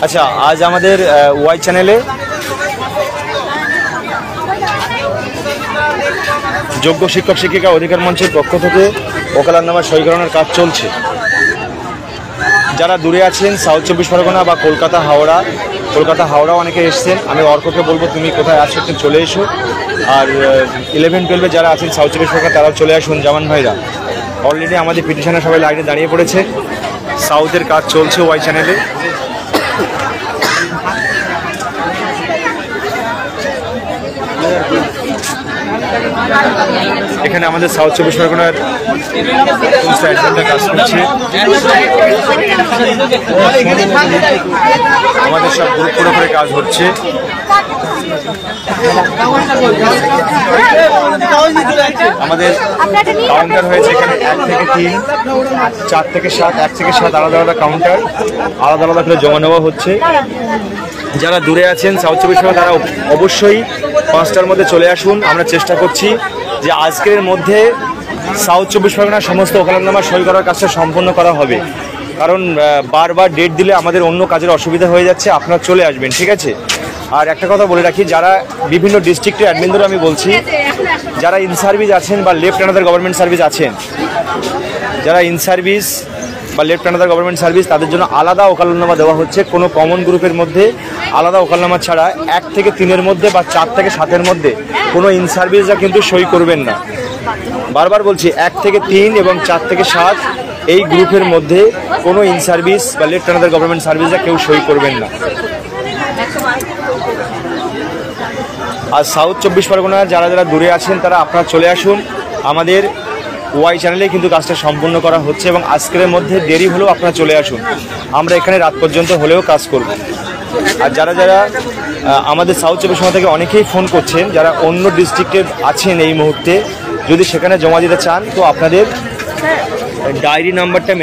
আচ্ছা, আজ আমাদের ওয়াই চ্যানেলে যোগ্য শিক্ষক শিক্ষিকা অধিকার মঞ্চের পক্ষ থেকে ওকালতনামা সই করানোর কাজ চলছে। যারা দূরে আছেন সাউথ 24 পরগনা বা কলকাতা হাওড়া অনেকে এসছেন। আমি অর্ককে বলবো তুমি কোথায় আছো একটু চলে এসো। আর 11-12 যারা আছেন সাউথ 24 পরগনা তারাও চলে আসুন। জামান ভাইরা অলরেডি আমাদের পিটিশনে সবাই লাইনে দাঁড়িয়ে পড়েছে। সাউথের কাজ চলছে ওয়াই চ্যানেলে। এখানে আমাদের সাউথ 24 পরগনার কাজ করছে। আমাদের সব গ্রুপ করে কাজ হচ্ছে। আমাদের কাউন্টার হয়েছে এখানে 1 থেকে 3, 4 থেকে 7, 1 থেকে 7 আলাদা আলাদা কাউন্টার, আলাদা আলাদা করে জমা নেওয়া হচ্ছে। যারা দূরে আছেন সাউথ 24 পরগনা তারা অবশ্যই 5টার মধ্যে চলে আসুন। আমরা চেষ্টা করছি যে আজকের মধ্যে সাউথ 24 পরগনার সমস্ত ওকালতনামা সই করার কাজটা সম্পন্ন করা হবে। কারণ বারবার ডেট দিলে আমাদের অন্য কাজের অসুবিধা হয়ে যাচ্ছে। আপনারা চলে আসবেন, ঠিক আছে? আর একটা কথা বলে রাখি, যারা বিভিন্ন ডিস্ট্রিক্টের অ্যাডমিনদের আমি বলছি, যারা ইন সার্ভিস আছেন বা লেফট অ্যানাদার গভর্নমেন্ট সার্ভিস আছেন, যারা ইন সার্ভিস বা লেফট অ্যানাদার গভর্নমেন্ট সার্ভিস তাদের জন্য আলাদা ওকালতনামা দেওয়া হচ্ছে। কোনো কমন গ্রুপের মধ্যে আলাদা ওকালতনামা ছাড়া 1 থেকে 3-এর মধ্যে বা 4 থেকে 7-এর মধ্যে কোনো ইন সার্ভিসরা কিন্তু সই করবেন না। বারবার বলছি, 1 থেকে 3 এবং 4 থেকে 7 এই গ্রুপের মধ্যে কোনো ইন সার্ভিস বা লেফট অ্যানাদার গভর্নমেন্ট সার্ভিসরা কেউ সই করবেন না। আর সাউথ 24 পরগনা যারা যারা দূরে আছেন তারা আপনারা চলে আসুন। আমাদের ওয়াই চ্যানেলে কিন্তু কাজটা সম্পূর্ণ করা হচ্ছে এবং আজকের মধ্যে দেরি হলেও আপনারা চলে আসুন। আমরা এখানে রাত পর্যন্ত হলেও কাজ করব। আর যারা যারা আমাদের সাউথ 24 পরগনা থেকে অনেকেই ফোন করছেন, যারা অন্য ডিস্ট্রিক্টে আছেন এই মুহূর্তে, যদি সেখানে জমা দিতে চান তো আপনাদের ডায়েরি নাম্বারটা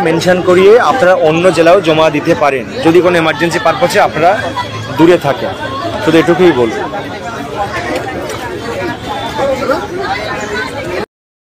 মেনশন করিয়ে আপনারা অন্য জেলাও জমা দিতে পারেন যদি কোনো এমার্জেন্সি পারপাসে আপনারা দূরে থাকেন। শুধু এটুকুই বলবো।